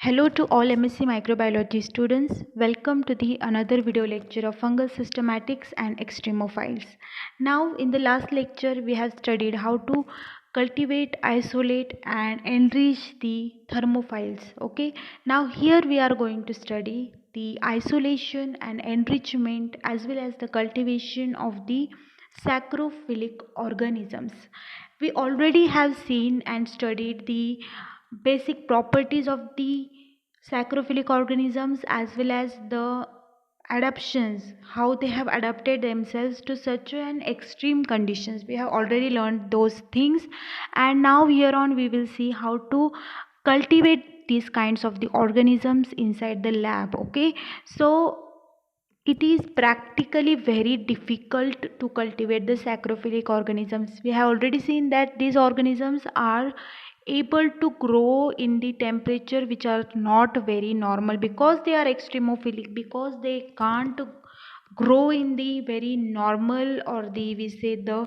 Hello to all MSc Microbiology students. Welcome to the another video lecture of fungal systematics and extremophiles. Now in the last lecture we have studied how to cultivate, isolate and enrich the thermophiles. Okay. Now here we are going to study the isolation and enrichment as well as the cultivation of the saccharophilic organisms. We already have seen and studied the basic properties of the saccharophilic organisms as well as the adaptations, how they have adapted themselves to such an extreme conditions. We have already learned those things, and now here on we will see how to cultivate these kinds of the organisms inside the lab. Okay, so it is practically very difficult to cultivate the saccharophilic organisms. We have already seen that these organisms are able to grow in the temperature which are not very normal because they are extremophilic, because they can't grow in the very normal or the we say the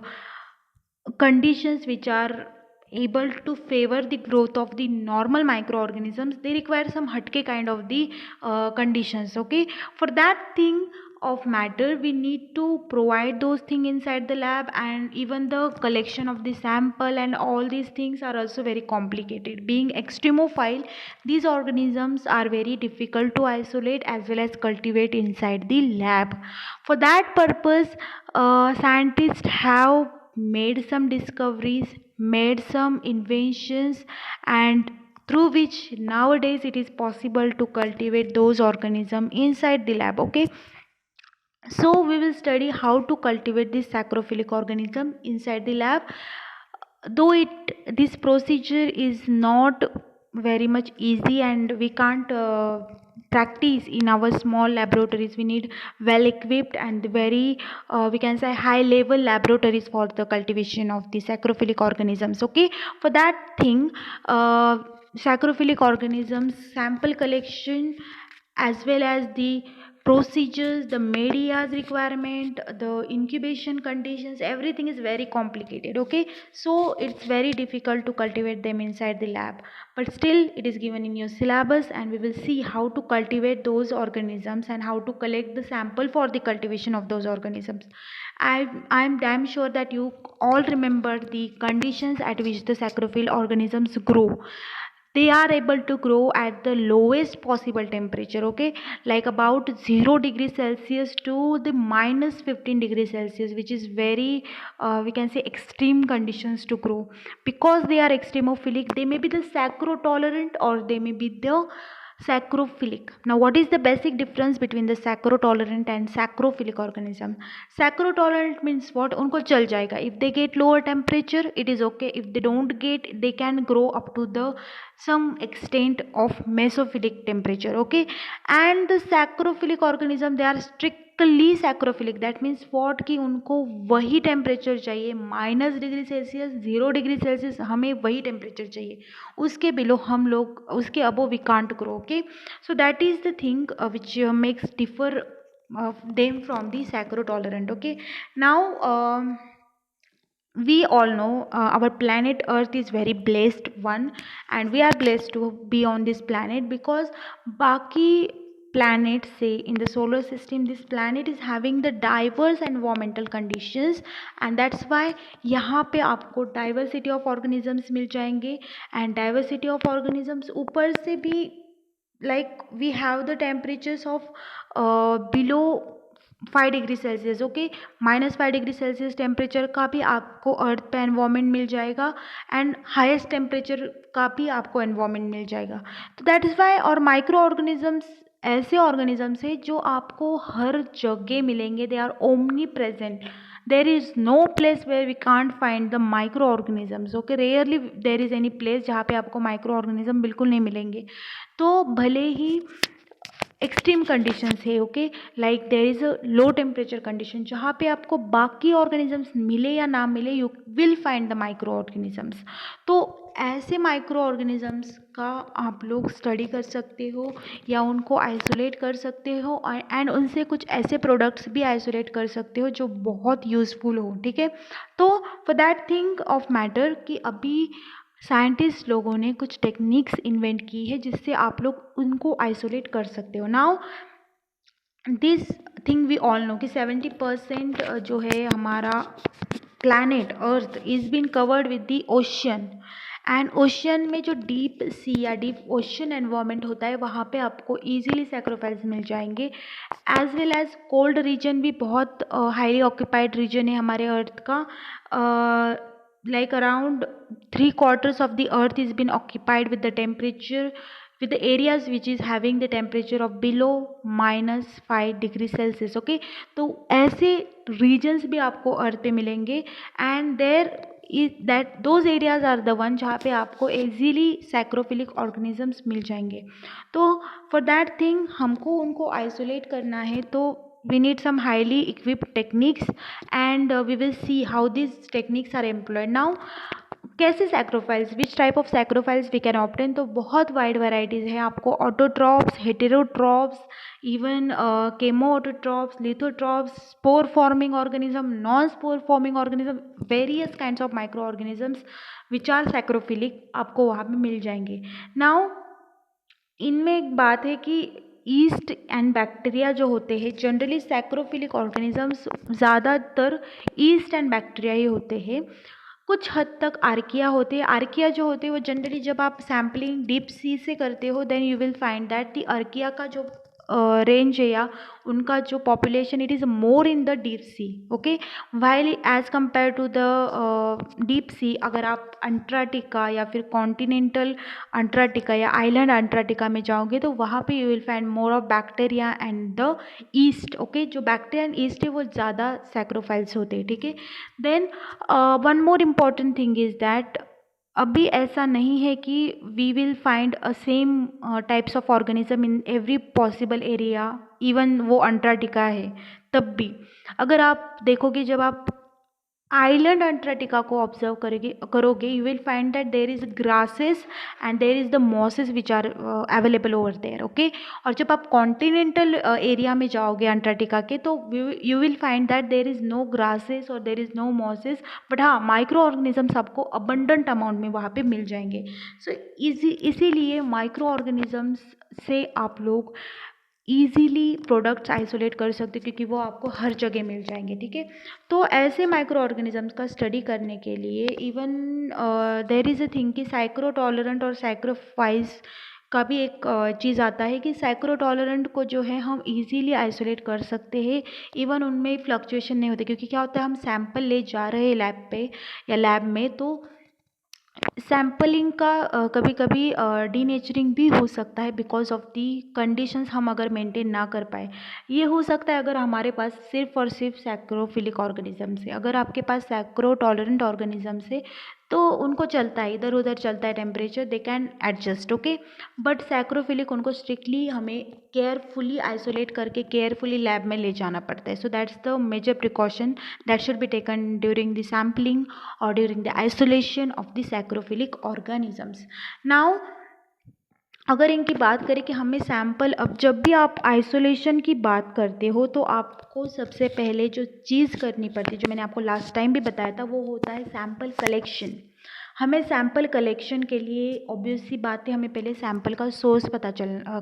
conditions which are able to favor the growth of the normal microorganisms. They require some hatke kind of the conditions. Okay, for that thing of matter we need to provide those things inside the lab, and even the collection of the sample and all these things are also very complicated. Being extremophile, these organisms are very difficult to isolate as well as cultivate inside the lab. For that purpose, scientists have made some discoveries, made some inventions, and through which nowadays it is possible to cultivate those organisms inside the lab. Okay, so we will study how to cultivate this saccharophilic organism inside the lab. Though this procedure is not very much easy and we can't practice in our small laboratories. We need well equipped and very we can say high level laboratories for the cultivation of the saccharophilic organisms. Okay, for that thing, saccharophilic organisms sample collection as well as the procedures, the media's requirement, the incubation conditions, everything is very complicated. Okay, so it's very difficult to cultivate them inside the lab, but still it is given in your syllabus, and we will see how to cultivate those organisms and how to collect the sample for the cultivation of those organisms. I'm damn sure that you all remember the conditions at which the saccharophile organisms grow. They are able to grow at the lowest possible temperature. Okay, like about 0 degrees celsius to the minus 15 degrees celsius, which is very we can say extreme conditions to grow. Because they are extremophilic, they may be the saccharotolerant or they may be the saccharophilic. Now what is the basic difference between the saccharotolerant and saccharophilic organism? Saccharotolerant means what? उनको चल जाएगा. If they get lower temperature, it is okay. If they don't get, they can grow up to the some extent of mesophilic temperature. Okay, and the saccharophilic organism, they are strictly saccharophilic. That means what कि उनको वही temperature चाहिए, minus degree Celsius, 0 degree Celsius, हमें वही temperature चाहिए. उसके below हम लोग, उसके above can't grow. Okay, so that is the thing which makes differ them from the saccharotolerant. Okay, now we all know our planet earth is very blessed one, and we are blessed to be on this planet because baki planets say in the solar system, this planet is having the diverse environmental conditions, and that's why यहाँ पे आपको diversity of organisms मिल जाएंगे. And diversity of organisms ऊपर से भी, like we have the temperatures of below 5 degree Celsius. Okay, minus 5 degree Celsius temperature का भी आपको अर्थ पे एनवायरनमेंट मिल जाएगा, एंड हाईएस्ट टेम्परेचर का भी आपको एनवायरनमेंट मिल जाएगा. तो दैट इज़ वाई, और माइक्रो ऑर्गेनिजम्स ऐसे ऑर्गेनिजम्स है जो आपको हर जगह मिलेंगे. They are omnipresent. There is no place where we can't find the microorganisms. Okay, rarely there is any place जहाँ पे आपको माइक्रो ऑर्गेनिज्म बिल्कुल नहीं मिलेंगे. तो भले ही एक्सट्रीम कंडीशंस है. Okay, like there is a low temperature condition जहाँ पे आपको बाकी ऑर्गेनिजम्स मिले या ना मिले, you will find the micro organisms. तो ऐसे माइक्रो ऑर्गेनिजम्स का आप लोग स्टडी कर सकते हो या उनको आइसोलेट कर सकते हो, एंड उनसे कुछ ऐसे प्रोडक्ट्स भी आइसोलेट कर सकते हो जो बहुत यूज़फुल हो. ठीक है, तो for that thing of matter कि अभी साइंटिस्ट लोगों ने कुछ टेक्निक्स इन्वेंट की है जिससे आप लोग उनको आइसोलेट कर सकते हो। Now this thing we all know कि 70% जो है हमारा planet earth is been covered with the ocean, and ocean में जो डीप सी या डीप ओशन एनवायरनमेंट होता है वहाँ पे आपको इजीली सैक्रिफाइस मिल जाएंगे। As well as cold region भी बहुत हाईली ऑक्यूपाइड रीजन है हमारे अर्थ का। Like around 3/4 of the earth is been occupied with the temperature, with the areas which is having the temperature of below -5 degrees Celsius। Okay, तो ऐसे regions भी आपको earth पे मिलेंगे, and there is that those areas are the one जहाँ पे आपको easily सैक्रोफिलिक organisms मिल जाएंगे। तो फॉर दैट थिंग हमको उनको आइसोलेट करना है, तो we need some highly equipped techniques, and we will see how these techniques are employed now। कैसे psychrophiles, which type of psychrophiles we can obtain, तो बहुत वाइड वैराइटीज़ है। आपको autotrophs, heterotrophs, even chemo autotrophs, lithotrophs, spore forming organism, non spore forming organism, various kinds of microorganisms which are psychrophilic आपको वहाँ पे मिल जाएंगे। Now इनमें एक बात है कि ईस्ट एंड बैक्टीरिया जो होते हैं, जनरली सैक्रोफिलिक ऑर्गेनिजम्स ज़्यादातर ईस्ट एंड बैक्टीरिया ही होते हैं। कुछ हद तक आर्किया होते हैं। आर्किया जो होते हैं वो जनरली जब आप सैम्पलिंग डीप सी से करते हो, then you will find that the archaea का जो रेंज है या उनका जो population, it is more in the deep sea. Okay, while as compare to the deep sea, अगर आप अंटार्कटिका या फिर कॉन्टिनेंटल अंटार्कटिका या आइलैंड अंटार्कटिका में जाओगे तो वहाँ पे you will find more of bacteria and the yeast. Okay, जो बैक्टीरिया एंड ईस्ट है वो ज़्यादा सैक्रोफाइल्स होते हैं। ठीक है, then one more important thing is that अभी ऐसा नहीं है कि we will find a same types of organism in every possible area, even वो अंटार्कटिका है तब भी। अगर आप देखोगे, जब आप आइलैंड अंटार्कटिका को ऑब्जर्व करोगे, you will find that there is grasses and there is the mosses which are available over there. Okay, और जब आप कॉन्टिनेंटल एरिया में जाओगे अंटार्कटिका के, तो you will find that there is no grasses और there is no mosses, but हाँ microorganisms आपको अबंडेंट अमाउंट में वहाँ पे मिल जाएंगे। सो इसीलिए माइक्रो ऑर्गेनिजम्स से आप लोग ईजीली प्रोडक्ट्स आइसोलेट कर सकते हो क्योंकि वो आपको हर जगह मिल जाएंगे। ठीक है, तो ऐसे माइक्रो ऑर्गेनिजम्स का स्टडी करने के लिए even there is a thing कि साइक्रो टॉलरेंट और सैक्रोफाइस का भी एक चीज़ आता है कि साइक्रो टॉलरेंट को जो है हम इजीली आइसोलेट कर सकते हैं, इवन उनमें फ्लक्चुएशन नहीं होते। क्योंकि क्या होता है, हम सैंपल ले जा रहे हैं लैब पे या लैब में, तो सैम्पलिंग का कभी कभी डीनेचरिंग भी हो सकता है बिकॉज ऑफ दी कंडीशंस हम अगर मेंटेन ना कर पाए। ये हो सकता है अगर हमारे पास सिर्फ और सिर्फ सैक्रोफिलिक ऑर्गेनिजम्स है। अगर आपके पास सैक्रो टॉलरेंट ऑर्गेनिजम्स है तो उनको चलता है, इधर उधर चलता है temperature, they can adjust. Okay, but psychrophilic उनको स्ट्रिक्टली हमें केयरफुली आइसोलेट करके केयरफुली लैब में ले जाना पड़ता है। So that's the major precaution that should be taken during the sampling or during the isolation of the sacrophilic organisms। Now अगर इनकी बात करें कि हमें सैंपल, अब जब भी आप आइसोलेशन की बात करते हो तो आपको सबसे पहले जो चीज़ करनी पड़ती है, जो मैंने आपको लास्ट टाइम भी बताया था, वो होता है सैंपल कलेक्शन। हमें सैंपल कलेक्शन के लिए ऑब्वियस सी बात है, हमें पहले सैंपल का सोर्स पता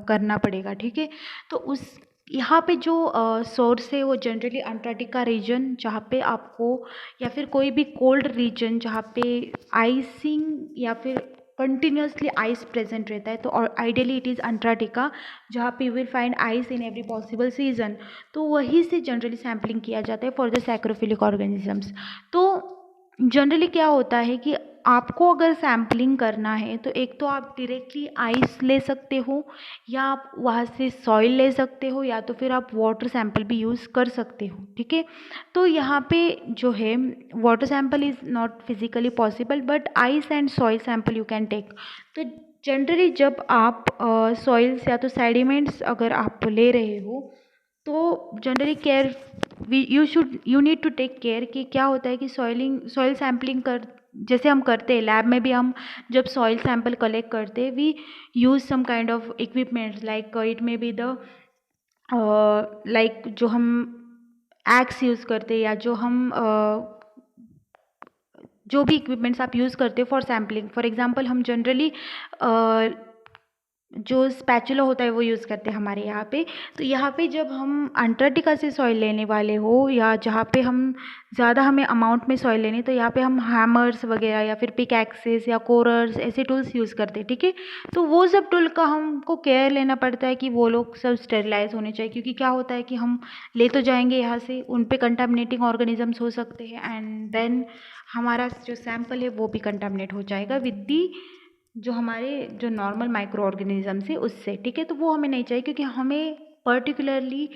करना पड़ेगा। ठीक है, तो उस यहाँ पे जो सोर्स है वो जनरली अंटार्कटिका रीजन, जहाँ पे आपको, या फिर कोई भी कोल्ड रीजन जहाँ पे आइसिंग या फिर कंटिन्यूसली आइस प्रेजेंट रहता है, तो और आइडियली इट इज़ अंटार्कटिका जहाँ पे you will find ice in every possible season. तो वहीं से जनरली सैम्पलिंग किया जाता है फॉर द सैक्रोफिलिक ऑर्गेनिजम्स। तो जनरली क्या होता है कि आपको अगर सैम्पलिंग करना है तो एक तो आप डायरेक्टली आइस ले सकते हो, या आप वहाँ से सॉइल ले सकते हो, या तो फिर आप वाटर सैंपल भी यूज़ कर सकते हो। ठीक है, तो यहाँ पे जो है water sample is not physically possible, but ice and soil sample you can take. तो जनरली जब आप सॉइल्स या तो सेडिमेंट्स अगर आप ले रहे हो तो generally care you need to take care कि क्या होता है कि सॉइल सैम्पलिंग कर जैसे हम करते हैं लैब में भी, हम जब सॉइल सैंपल कलेक्ट करते हैं we use some kind of equipments like it may be the like जो हम एक्स यूज़ करते हैं, या जो हम जो भी इक्विपमेंट्स आप यूज़ करते हो फॉर सैम्पलिंग। फॉर एग्जांपल हम जनरली जो स्पैचुला होता है वो यूज़ करते हैं हमारे यहाँ पे। तो यहाँ पे जब हम अंटार्कटिका से सॉइल लेने वाले हो या जहाँ पे हम ज़्यादा हमें अमाउंट में सॉइल लेनी, तो यहाँ पे हम हैमर्स वगैरह या फिर पिकैक्सेस या कोरर्स ऐसे टूल्स यूज़ करते हैं, ठीक है। तो वो सब टूल का हमको केयर लेना पड़ता है कि वो लोग सब स्टेरिलाइज होने चाहिए, क्योंकि क्या होता है कि हम ले तो जाएंगे यहाँ से, उन पे कंटामिनेटिंग ऑर्गेनिजम्स हो सकते हैं एंड देन हमारा जो सैंपल है वो भी कंटामिनेट हो जाएगा विद दी जो हमारे जो नॉर्मल माइक्रो ऑर्गेनिजम्स है उससे, ठीक है। तो वो हमें नहीं चाहिए, क्योंकि हमें पर्टिकुलरली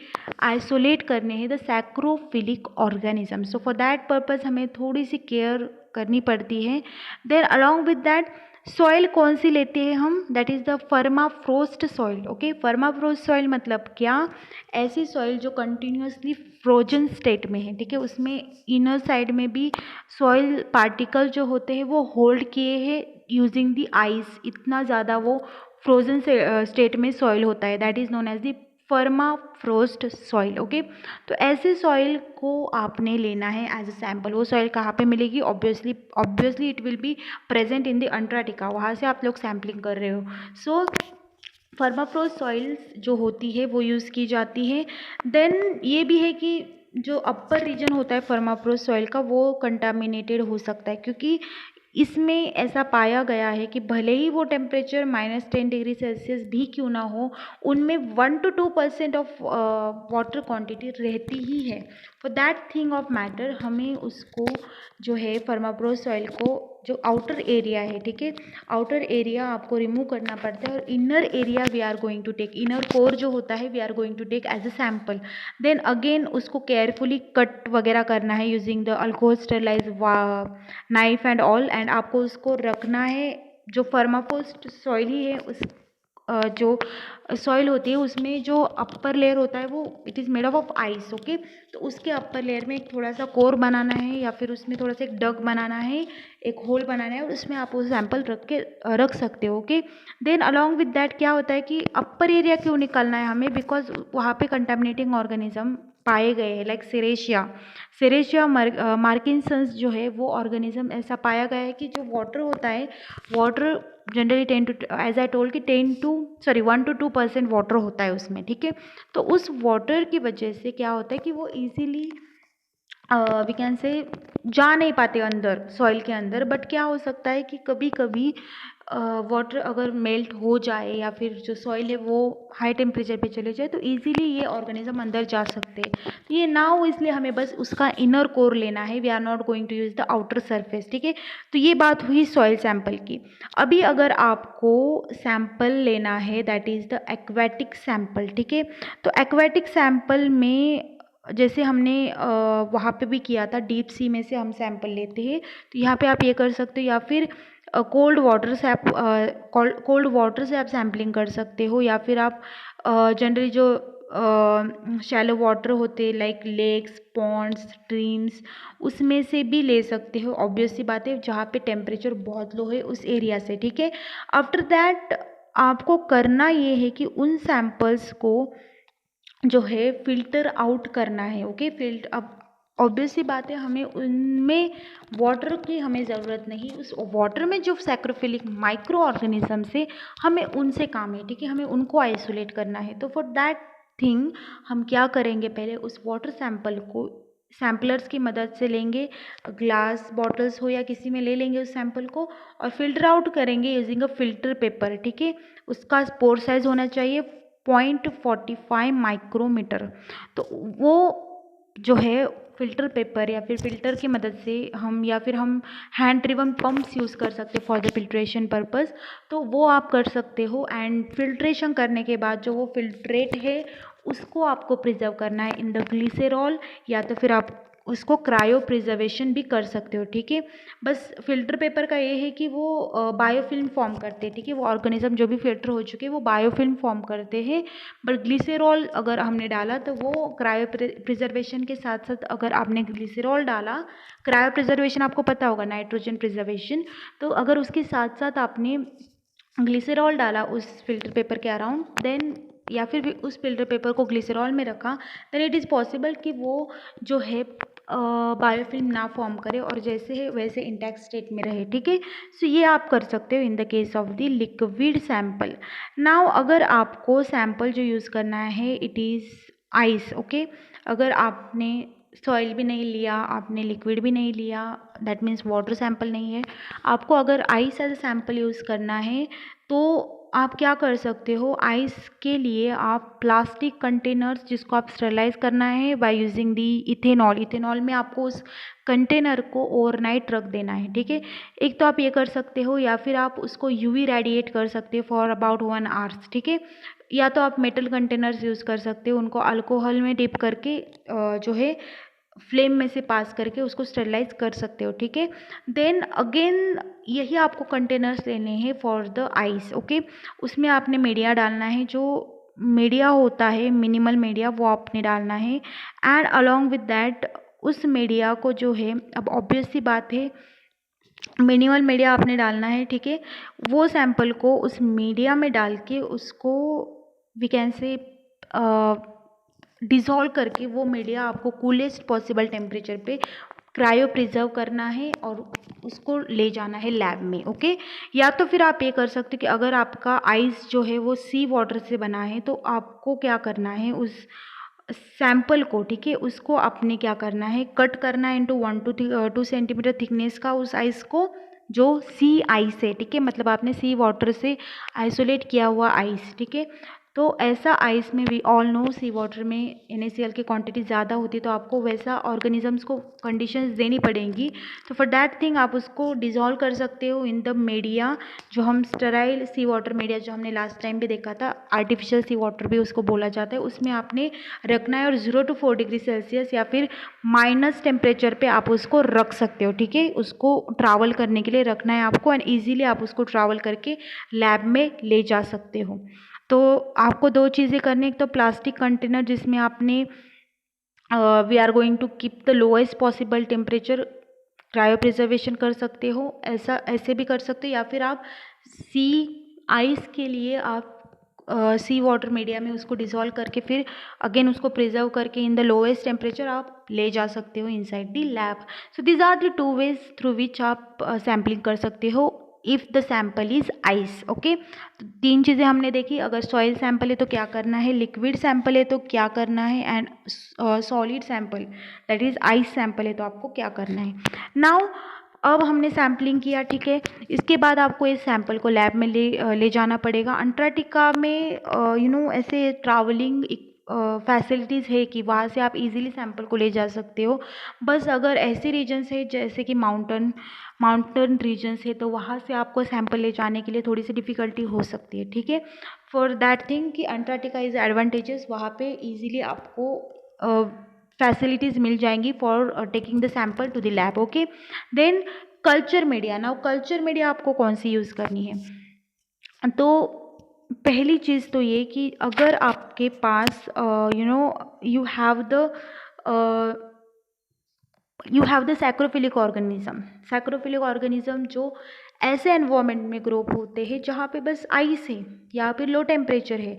आइसोलेट करने हैं the psychrophilic organism. So for that purpose हमें थोड़ी सी केयर करनी पड़ती है। Then along with that soil कौन सी लेते हैं हम, that is the permafrost soil. Okay, permafrost soil मतलब क्या, ऐसी सॉइल जो कंटिन्यूसली फ्रोजन स्टेट में है, ठीक है। उसमें इनर साइड में भी सॉइल पार्टिकल जो होते हैं वो होल्ड किए हैं यूजिंग द आइस, इतना ज़्यादा वो फ्रोजन स्टेट में सॉइल होता है, that is known as the permafrost soil. Okay, तो ऐसे सॉइल को आपने लेना है एज अ सैम्पल। वो सॉइल कहाँ पे मिलेगी, obviously it will be present in the Antarctica, वहाँ से आप लोग सैम्पलिंग कर रहे हो। सो फर्माफ्रोस्ट सॉइल्स जो होती है वो यूज़ की जाती है। देन ये भी है कि जो अपर रीजन होता है फर्माफ्रोस्ट सॉइल का वो कंटामिनेटेड हो सकता है, क्योंकि इसमें ऐसा पाया गया है कि भले ही वो टेम्परेचर -10 डिग्री सेल्सियस भी क्यों ना हो, उनमें 1 to 2% ऑफ वाटर क्वांटिटी रहती ही है। For that thing of matter हमें उसको जो है फर्माफ्रोस्ट सॉइल को जो आउटर एरिया है, ठीक है, आउटर एरिया आपको रिमूव करना पड़ता है और inner area we are going to take, inner core जो होता है we are going to take as a sample. Then again उसको केयरफुली कट वगैरह करना है using the alcohol sterilise knife and all, and आपको उसको रखना है। जो फर्माफ्रोस्ट सॉइल ही है उस जो सॉइल होती है उसमें जो अपर लेयर होता है वो it is made of ice. Okay, तो उसके अपर लेयर में एक थोड़ा सा कोर बनाना है या फिर उसमें थोड़ा सा एक डग बनाना है, एक होल बनाना है, और उसमें आप वो सैंपल रख सकते हो। Okay, then along with that क्या होता है कि अपर एरिया क्यों निकालना है हमें, बिकॉज वहाँ पे कंटामिनेटिंग ऑर्गेनिज्म पाए गए हैं, लाइक सेरेशिया मार्किन्सन्स जो है वो ऑर्गेनिज्म ऐसा पाया गया है कि जो वाटर होता है, वाटर जनरली 1 to 2% वाटर होता है उसमें, ठीक है। तो उस वाटर की वजह से क्या होता है कि वो इजीली वी कैन से जा नहीं पाते अंदर सॉइल के अंदर। बट क्या हो सकता है कि कभी कभी वाटर अगर मेल्ट हो जाए या फिर जो सॉइल है वो हाई टेम्परेचर पे चले जाए तो इजीली ये ऑर्गेनिज्म अंदर जा सकते हैं। तो ये ना हो इसलिए हमें बस उसका इनर कोर लेना है, we are not going to use the outer surface, ठीक है। तो ये बात हुई सॉइल सैंपल की। अभी अगर आपको सैंपल लेना है that is the aquatic sample, ठीक है। तो एक्वेटिक सैंपल में जैसे हमने वहाँ पे भी किया था, डीप सी में से हम सैंपल लेते हैं, तो यहाँ पे आप ये कर सकते हो, या फिर कोल्ड वाटर से आप सैम्पलिंग कर सकते हो, या फिर आप जनरली जो शैलो वाटर होते लाइक लेक्स, पॉन्ड्स, स्ट्रीम्स, उसमें से भी ले सकते हो। ऑब्वियस सी बात है जहाँ पे टेम्परेचर बहुत लो है उस एरिया से, ठीक है। आफ्टर दैट आपको करना ये है कि उन सैंपल्स को जो है फ़िल्टर आउट करना है। ओके, अब ऑब्वियस सी बात है हमें उनमें वाटर की हमें ज़रूरत नहीं, उस वाटर में जो सैक्रोफिलिक माइक्रो ऑर्गेनिजम्स है हमें उनसे काम है, ठीक है, हमें उनको आइसोलेट करना है। तो फॉर दैट थिंग हम क्या करेंगे, पहले उस वाटर सैंपल को सैम्पलर्स की मदद से लेंगे, ग्लास बॉटल्स हो या किसी में ले लेंगे उस सैंपल को और फिल्टर आउट करेंगे यूजिंग अ फिल्टर पेपर, ठीक है। उसका पोर साइज होना चाहिए 0.45 माइक्रोमीटर। तो वो जो है फिल्टर पेपर या फिर फिल्टर की मदद से हम, या फिर हम हैंड ड्रिवन पम्प्स यूज़ कर सकते हैं फॉर द फिल्ट्रेशन पर्पस, तो वो आप कर सकते हो। एंड फिल्ट्रेशन करने के बाद जो वो फिल्ट्रेट है उसको आपको प्रिजर्व करना है इन द ग्लिसरॉल, या तो फिर आप उसको क्रायो प्रिजर्वेशन भी कर सकते हो, ठीक है। बस फिल्टर पेपर का ये है कि वो बायोफिल्म फॉर्म करते हैं, ठीक है, वो ऑर्गेनिज्म जो भी फिल्टर हो चुके हैं वो बायोफिल्म फॉर्म करते हैं। बट ग्लिसरॉल अगर हमने डाला तो वो क्रायो प्रिजर्वेशन के साथ साथ, अगर आपने ग्लिसरॉल डाला, क्रायो प्रिजर्वेशन आपको पता होगा नाइट्रोजन प्रिजर्वेशन, तो अगर उसके साथ साथ आपने ग्लिसरॉल डाला उस फिल्टर पेपर के अराउंड, देन या फिर भी उस फिल्टर पेपर को ग्लिसरॉल में रखा, देन इट इज़ पॉसिबल कि वो जो है बायोफिल्म ना फॉर्म करे और जैसे है वैसे इंटैक्ट स्टेट में रहे, ठीक है। सो ये आप कर सकते हो in the case of the liquid sample. Now अगर आपको सैंपल जो यूज़ करना है इट इज़ आइस, ओके। अगर आपने सॉइल भी नहीं लिया, आपने लिक्विड भी नहीं लिया, दैट मीन्स वाटर सैंपल नहीं है, आपको अगर ice as a sample use करना है तो आप क्या कर सकते हो, आइस के लिए आप प्लास्टिक कंटेनर्स जिसको आप स्टरलाइज करना है by using the ethanol, ethanol में आपको उस कंटेनर को ओवरनाइट रख देना है, ठीक है। एक तो आप ये कर सकते हो या फिर आप उसको यूवी रेडिएट कर सकते हो फॉर अबाउट 1 आवर्स, ठीक है। या तो आप मेटल कंटेनर्स यूज़ कर सकते हो, उनको अल्कोहल में डिप करके जो है फ्लेम में से पास करके उसको स्टरलाइज कर सकते हो, ठीक है। देन अगेन यही आपको कंटेनर्स लेने हैं फॉर द आइस, ओके। उसमें आपने मीडिया डालना है, जो मीडिया होता है मिनिमल मीडिया वो आपने डालना है। एंड अलोंग विद दैट उस मीडिया को जो है, अब ऑब्वियस सी बात है मिनिमल मीडिया आपने डालना है, ठीक है। वो सैंपल को उस मीडिया में डाल के उसको वी कैन से डिज़ोल्व करके वो मीडिया आपको कूलेस्ट पॉसिबल टेम्परेचर पे क्रायो प्रिजर्व करना है और उसको ले जाना है लैब में, ओके। या तो फिर आप ये कर सकते हो कि अगर आपका आइस जो है वो सी वाटर से बना है तो आपको क्या करना है, उस सैंपल को, ठीक है, उसको आपने क्या करना है, कट करना है इंटू 1 to 2 सेंटीमीटर थिकनेस का उस आइस को जो सी आइस है, ठीक है। मतलब आपने सी वाटर से आइसोलेट किया हुआ आइस, ठीक है। तो ऐसा आइस में we all know sea water में NaCl की क्वांटिटी ज़्यादा होती है, तो आपको वैसा ऑर्गेनिजम्स को कंडीशंस देनी पड़ेंगी। तो फॉर दैट थिंग आप उसको डिज़ोल्व कर सकते हो इन द मीडिया, जो हम स्टेराइल सी वाटर मीडिया जो हमने लास्ट टाइम भी देखा था, आर्टिफिशियल सी वाटर भी उसको बोला जाता है, उसमें आपने रखना है और 0 to 4 डिग्री सेल्सियस या फिर माइनस टेम्परेचर पे आप उसको रख सकते हो, ठीक है। उसको ट्रैवल करने के लिए रखना है आपको एंड ईजिली आप उसको ट्रैवल करके लैब में ले जा सकते हो। तो आपको दो चीज़ें करनी, एक तो प्लास्टिक कंटेनर जिसमें आपने we are going to keep the lowest possible temperature cryopreservation कर सकते हो, ऐसा ऐसे भी कर सकते हो। या फिर आप सी आइस के लिए आप सी वाटर मीडिया में उसको डिज़ोल्व करके फिर अगेन उसको प्रिजर्व करके इन द लोएस्ट टेम्परेचर आप ले जा सकते हो inside the lab. So these are the 2 ways through which आप सैम्पलिंग कर सकते हो if the sample is ice, okay. तो 3 चीज़ें हमने देखी, अगर सॉइल सैंपल है तो क्या करना है, लिक्विड सैंपल है तो क्या करना है, and solid sample that is ice sample है तो आपको क्या करना है। नाउ अब हमने सैम्पलिंग किया, ठीक है। इसके बाद आपको इस सैंपल को लैब में ले जाना पड़ेगा। अंटार्कटिका में ऐसे ट्रैवलिंग फैसिलिटीज़ है कि वहाँ से आप इजीली सैंपल को ले जा सकते हो। बस अगर ऐसे रीजन्स है जैसे कि माउंटेन रीजन्स है तो वहाँ से आपको सैंपल ले जाने के लिए थोड़ी सी डिफ़िकल्टी हो सकती है, ठीक है। फॉर दैट थिंग कि अंटार्कटिका इज़ एडवांटेजेस, वहाँ पे इजीली आपको फैसिलिटीज़ मिल जाएंगी for taking the sample to the lab, okay. Then culture media, now culture media आपको कौन सी यूज़ करनी है। तो पहली चीज़ तो ये कि अगर आपके पास you have the psychrophilic organism जो ऐसे एनवायरनमेंट में ग्रो होते हैं जहाँ पे बस आइस है या फिर लो टेम्परेचर है,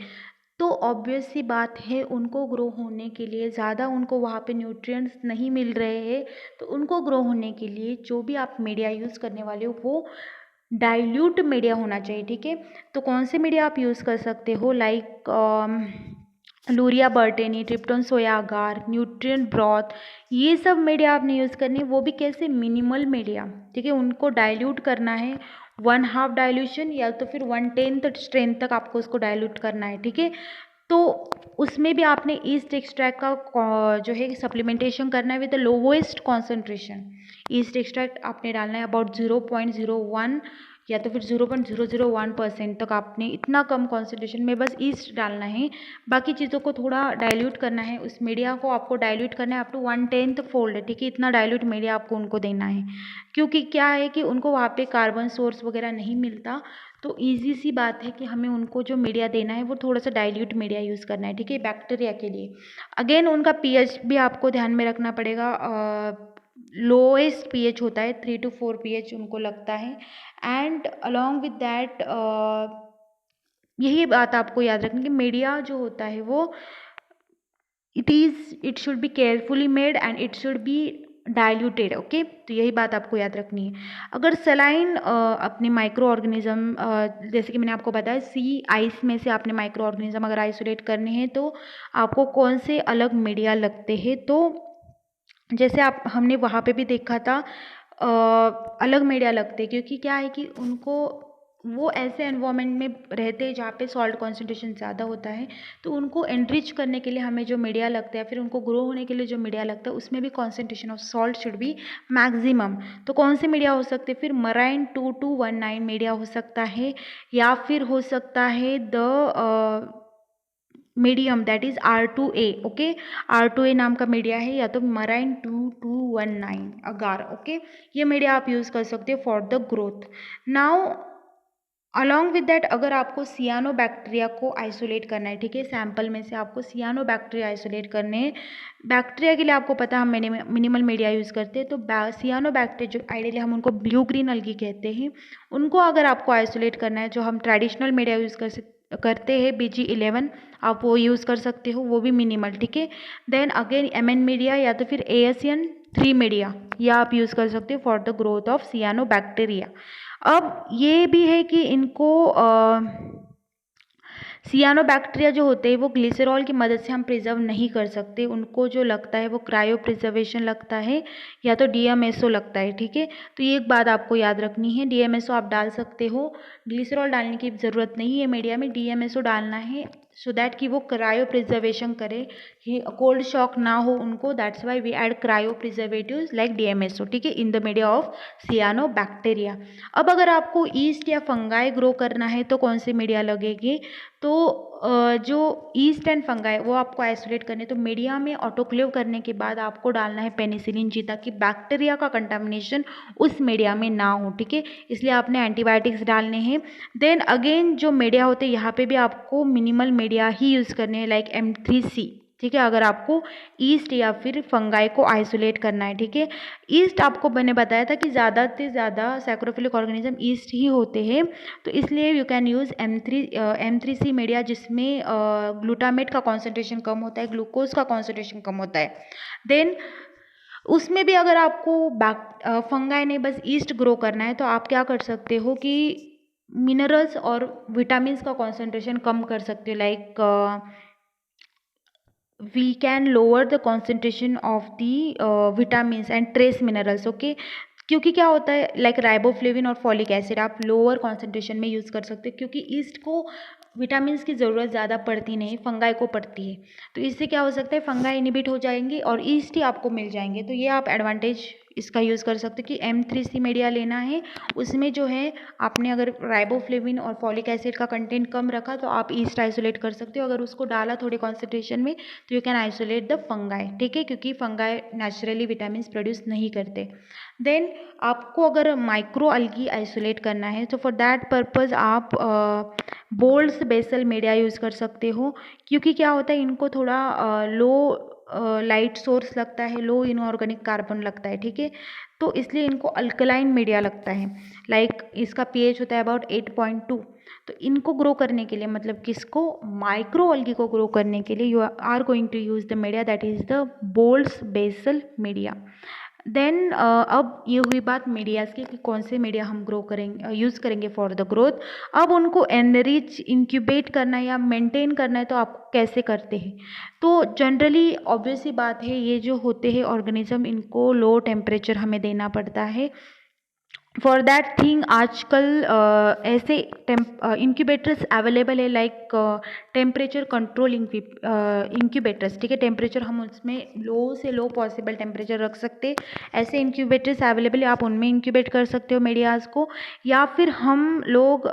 तो ऑब्वियस सी बात है उनको ग्रो होने के लिए ज़्यादा उनको वहाँ पे न्यूट्रिएंट्स नहीं मिल रहे हैं। तो उनको ग्रो होने के लिए जो भी आप मीडिया यूज़ करने वाले हो वो डाइल्यूट मीडिया होना चाहिए, ठीक है। तो कौन से मीडिया आप यूज़ कर सकते हो, लाइक लूरिया बर्टेनी, ट्रिप्टोन सोया अगार, न्यूट्रिएंट ब्रॉथ, ये सब मीडिया आपने यूज़ करनी है। वो भी कैसे, मिनिमल मीडिया, ठीक है। उनको डाइल्यूट करना है 1/2 डाइल्यूशन या तो फिर 1/10 स्ट्रेंथ तक आपको उसको डाइल्यूट करना है, ठीक है। तो उसमें भी आपने ईस्ट एक्सट्रैक्ट का जो है सप्लीमेंटेशन करना है with the lowest concentration. East extract आपने डालना है अबाउट 0.01 या तो फिर 0.001% तक, आपने इतना कम कॉन्सेंट्रेशन में बस ईस्ट डालना है। बाकी चीज़ों को थोड़ा डाइल्यूट करना है, उस मीडिया को आपको डाइल्यूट करना है अप टू 1/10 फोल्ड, ठीक है। इतना डाइल्यूट मीडिया आपको उनको देना है, क्योंकि क्या है कि उनको वहाँ पे कार्बन सोर्स वगैरह नहीं मिलता। तो ईजी सी बात है कि हमें उनको जो मीडिया देना है वो थोड़ा सा डाइल्यूट मीडिया यूज़ करना है, ठीक है, बैक्टीरिया के लिए। अगेन उनका पीएच भी आपको ध्यान में रखना पड़ेगा, लोएस्ट पीएच होता है 3 to 4 पीएच उनको लगता है। एंड अलॉन्ग विद दैट यही बात आपको याद रखनी कि मीडिया जो होता है वो it should be carefully made and it should be diluted. Okay, तो यही बात आपको याद रखनी है। अगर सलाइन अपने माइक्रो ऑर्गेनिज्म, जैसे कि मैंने आपको बताया सी आइस में से आपने माइक्रो ऑर्गेनिज्म अगर आइसोलेट करने हैं तो आपको कौन से अलग मीडिया लगते हैं। तो जैसे आप हमने वहाँ पे भी देखा था अलग मीडिया लगते, क्योंकि क्या है कि उनको वो ऐसे एनवायरनमेंट में रहते हैं जहाँ पे सॉल्ट कॉन्सेंट्रेशन ज़्यादा होता है, तो उनको एनरिच करने के लिए हमें जो मीडिया लगता है, फिर उनको ग्रो होने के लिए जो मीडिया लगता है, उसमें भी concentration of salt should be maximum. तो कौन से मीडिया हो सकते हैं? फिर मराइन 2219 मीडिया हो सकता है, या फिर हो सकता है the medium that is R2A। Okay, R2A नाम का मीडिया है, या तो मराइन 2219 अगार। ओके, ये मीडिया आप यूज़ कर सकते हो for the growth. Now along with that, अगर आपको सियानो बैक्टीरिया को आइसोलेट करना है, ठीक है, सैंपल में से आपको सियानो बैक्टीरिया आइसोलेट करने हैं। बैक्टीरिया के लिए आपको पता है हम मिनिमल मीडिया यूज़ करते हैं, तो सियानो बैक्टीरिया जो आइडियली हम उनको ब्लू ग्रीन अलगी कहते हैं, उनको अगर आपको आइसोलेट करना है, जो हम ट्रेडिशनल मीडिया यूज़ करते हैं BG11, आप वो यूज़ कर सकते हो, वो भी मिनिमल, ठीक है। देन अगेन MN मीडिया या तो फिर ASN3 मीडिया, या आप यूज़ कर सकते हो for the growth of cyanobacteria. अब ये भी है कि इनको सियानो बैक्टीरिया जो होते हैं वो ग्लिसरॉल की मदद से हम प्रिजर्व नहीं कर सकते, उनको जो लगता है वो क्रायो प्रिजर्वेशन लगता है, या तो DMSO लगता है, ठीक है। तो ये एक बात आपको याद रखनी है, DMSO आप डाल सकते हो, ग्लिसरॉल डालने की ज़रूरत नहीं है मीडिया में, DMSO डालना है सो दैट कि वो क्रायो प्रिजर्वेशन करे, कि कोल्ड शॉक ना हो उनको, that's why we add cryopreservatives like DMSO, ठीक है, in the media of cyanobacteria. अब अगर आपको ईस्ट या फंगाई ग्रो करना है तो कौन सी मीडिया लगेगी? तो जो ईस्ट एंड फंगाई वो आपको आइसोलेट करने, तो मीडिया में ऑटोक्लेव करने के बाद आपको डालना है पेनिसिलिन जी, ताकि बैक्टीरिया का कंटामिनेशन उस मीडिया में ना हो, ठीक है, इसलिए आपने एंटीबायोटिक्स डालने हैं। देन अगेन जो मीडिया होते हैं यहाँ पे भी आपको मिनिमल मीडिया ही यूज़ करने हैं, लाइक M3C, ठीक है, अगर आपको ईस्ट या फिर फंगाई को आइसोलेट करना है, ठीक है। ईस्ट आपको मैंने बताया था कि ज़्यादा से ज़्यादा सैक्रोफिलिक ऑर्गेनिज्म ईस्ट ही होते हैं, तो इसलिए you can use M3C media, जिसमें ग्लूटामेट का कॉन्सेंट्रेशन कम होता है, ग्लूकोज का कॉन्सेंट्रेशन कम होता है। देन उसमें भी अगर आपको फंगाई नहीं बस ईस्ट ग्रो करना है, तो आप क्या कर सकते हो कि मिनरल्स और विटामिन्स का कॉन्सेंट्रेशन कम कर सकते हो, like we can lower the concentration of the vitamins and trace minerals। Okay, क्योंकि क्या होता है, लाइक राइबोफ्लेविन और फॉलिक एसिड आप लोअर कॉन्सेंट्रेशन में यूज़ कर सकते हो, क्योंकि ईस्ट को विटामिन्स की ज़रूरत ज़्यादा पड़ती नहीं, फंगाई को पड़ती है, तो इससे क्या हो सकता है, फंगाई इनिबिट हो जाएंगे और ईस्ट ही आपको मिल जाएंगे। तो ये आप एडवांटेज इसका यूज़ कर सकते हो कि M3C मीडिया लेना है, उसमें जो है आपने अगर राइबोफ्लेविन और फॉलिक एसिड का कंटेंट कम रखा तो आप ईस्ट आइसोलेट कर सकते हो, अगर उसको डाला थोड़े कॉन्सेंट्रेशन में तो you can isolate the fungi, ठीक है, क्योंकि फंगाई नेचुरली विटामिन प्रोड्यूस नहीं करते। देन आपको अगर माइक्रो अलगी आइसोलेट करना है तो फॉर दैट पर्पज़ आप बोल्स बेसल मीडिया यूज़ कर सकते हो, क्योंकि क्या होता है, इनको थोड़ा लो लाइट सोर्स लगता है, लो इनऑर्गेनिक कार्बन लगता है, ठीक है, तो इसलिए इनको अल्कलाइन मीडिया लगता है, लाइक इसका pH होता है अबाउट 8.2। तो इनको ग्रो करने के लिए, मतलब किसको, माइक्रो अलगी को ग्रो करने के लिए you are going to use the media that is the Bold's basal media. Then अब ये हुई बात मीडियाज़ की कि कौन से मीडिया हम ग्रो करेंगे, यूज़ करेंगे फॉर द ग्रोथ। अब उनको एनरिच इंक्यूबेट करना है या मेंटेन करना है तो आप कैसे करते हैं? तो जनरली ऑब्वियस सी बात है, ये जो होते हैं ऑर्गेनिज्म, इनको लो टेम्परेचर हमें देना पड़ता है। फॉर दैट थिंग आजकल ऐसे इंक्यूबेटर्स अवेलेबल है, लाइक टेम्परेचर कंट्रोल इंक्यूबेटर्स, ठीक है, टेम्परेचर हम उसमें लो से लो पॉसिबल टेम्परेचर रख सकते हैं, ऐसे इंक्यूबेटर्स अवेलेबल है, आप उनमें इंक्यूबेट कर सकते हो मीडियाज़ को। या फिर हम लोग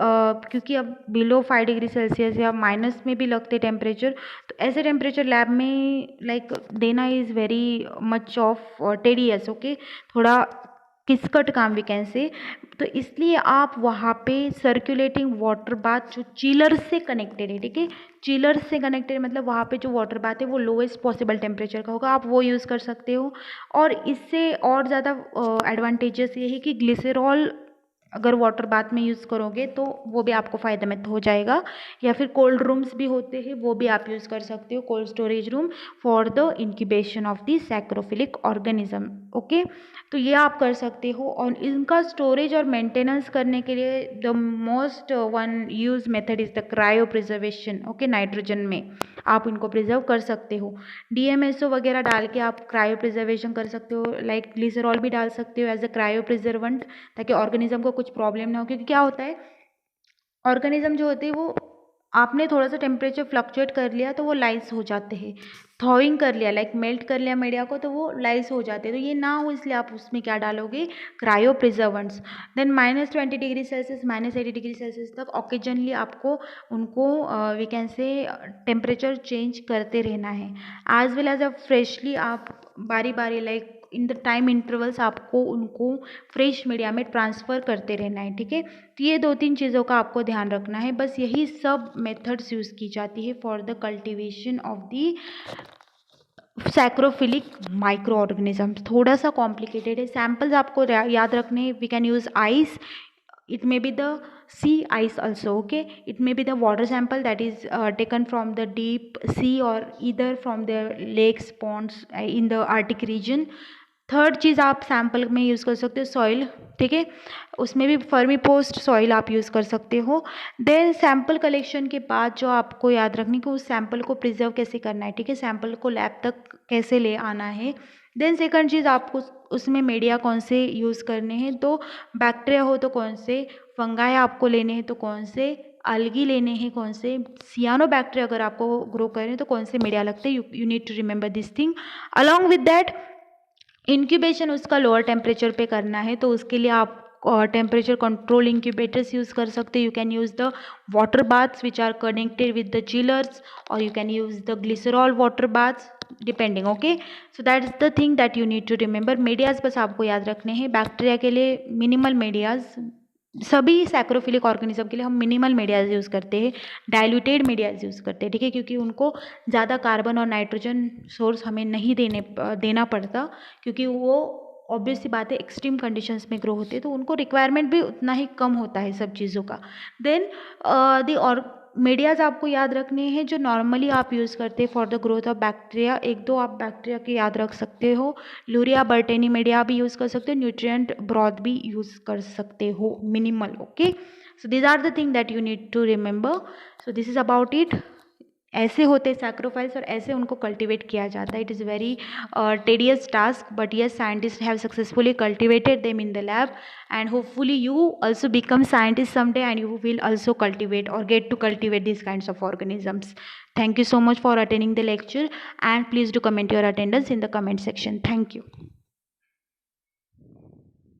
क्योंकि अब बिलो 5 डिग्री सेल्सियस या माइनस में भी लगते टेम्परेचर, तो ऐसे टेम्परेचर लैब में लाइक देना is very much of tedious, okay, थोड़ा किसकट काम वी कैन से। तो इसलिए आप वहाँ पे सर्कुलेटिंग वाटर बाथ जो चिलर से कनेक्टेड है, ठीक है, चिलर से कनेक्टेड मतलब वहाँ पे जो वाटर बाथ है वो लोएस्ट पॉसिबल टेम्परेचर का होगा, आप वो यूज़ कर सकते हो। और इससे और ज़्यादा एडवांटेजेस ये है कि ग्लिसरॉल अगर वाटर बाथ में यूज़ करोगे तो वो भी आपको फ़ायदेमंद हो जाएगा। या फिर कोल्ड रूम्स भी होते हैं, वो भी आप यूज़ कर सकते हो, cold storage room for the incubation of the psychrophilic organism. Okay, तो ये आप कर सकते हो। और इनका स्टोरेज और मेंटेनेंस करने के लिए the most one use method is the cryo preservation. Okay, nitrogen में आप इनको प्रिजर्व कर सकते हो, DMSO वगैरह डाल के आप क्रायो प्रिजर्वेशन कर सकते हो। लाइक ग्लिसरॉल भी डाल सकते हो एज अ क्रायो प्रिजर्वेंट, ताकि ऑर्गेनिज्म को कुछ प्रॉब्लम ना हो। क्योंकि क्या होता है, ऑर्गेनिज्म जो होते हैं वो आपने थोड़ा सा टेम्परेचर फ्लक्चुएट कर लिया तो वो लाइस हो जाते हैं। थॉइंग कर लिया, लाइक मेल्ट कर लिया मीडिया को, तो वो लाइस हो जाते हैं। तो ये ना हो इसलिए आप उसमें क्या डालोगे, cryopreservants. Then -20 degree Celsius -80 degree Celsius तक ऑकेजनली आपको उनको we can say temperature change करते रहना है। एज वेल एज फ्रेशली आप बारी बारी like in the time intervals आपको उनको फ्रेश मीडिया में ट्रांसफ़र करते रहना है। ठीक है, तो ये 2-3 चीज़ों का आपको ध्यान रखना है। बस यही सब मेथड्स यूज़ की जाती है for the cultivation of the psychrophilic microorganism. थोड़ा सा कॉम्प्लिकेटेड है। सैम्पल्स आपको याद रखने, we can use ice, it may be the sea ice also. Okay, it may be the water sample that is taken from the deep sea or either from the lakes, ponds in the Arctic region. Third चीज़ आप sample में use कर सकते हो soil. ठीक है, उसमें भी फर्मी पोस्ट सॉइल आप यूज़ कर सकते हो। देन सैम्पल कलेक्शन के बाद जो आपको याद रखनी कि उस सैम्पल को प्रिजर्व कैसे करना है। ठीक है, सैम्पल को लैब तक कैसे ले आना है। देन सेकंड चीज़ आपको उसमें मीडिया कौन से यूज़ करने हैं, तो बैक्टीरिया हो तो कौन से, फंगाई आपको लेने हैं तो कौन से, अलगी लेने हैं कौन से, सियानो बैक्टीरिया अगर आपको ग्रो करें तो कौन से मीडिया लगते हैं। You need to remember this thing. Along with that incubation उसका लोअर टेम्परेचर पे करना है, तो उसके लिए आप टेम्परेचर कंट्रोल इंक्यूबेटर्स यूज़ कर सकते हो। You can use the water baths which are connected with the chillers, और you can use the glycerol water baths depending. Okay, so that is the thing that you need to remember. Medias बस आपको याद रखने हैं। Bacteria के लिए minimal medias, सभी सैक्रोफिलिक organism के लिए हम मिनिमल मीडियाज़ यूज़ करते हैं, डाइल्यूटेड मीडियाज़ यूज़ करते हैं। ठीक है, क्योंकि उनको ज़्यादा कार्बन और नाइट्रोजन सोर्स हमें नहीं देना पड़ता, क्योंकि वो ऑब्वियस सी बात है एक्सट्रीम कंडीशंस में ग्रो होते हैं, तो उनको रिक्वायरमेंट भी उतना ही कम होता है सब चीज़ों का। देन दी और मीडियाज़ आपको याद रखने हैं जो नॉर्मली आप यूज़ करते हैं for the growth of bacteria. एक दो आप बैक्टीरिया के याद रख सकते हो, लूरिया बर्टेनी मीडिया भी यूज़ कर सकते हो, न्यूट्रिएंट ब्रॉथ भी यूज़ कर सकते हो minimal. Okay, so these are the thing that you need to remember. So this is about it. ऐसे होते सैक्रोफाइस और ऐसे उनको कल्टिवेट किया जाता है। It is very tedious task, but yes scientist have successfully cultivated them in the lab, and hopefully you also become scientist someday and you will also cultivate or get to cultivate these kinds of organisms. Thank you so much for attending the lecture, and please do comment your attendance in the comment section. Thank you.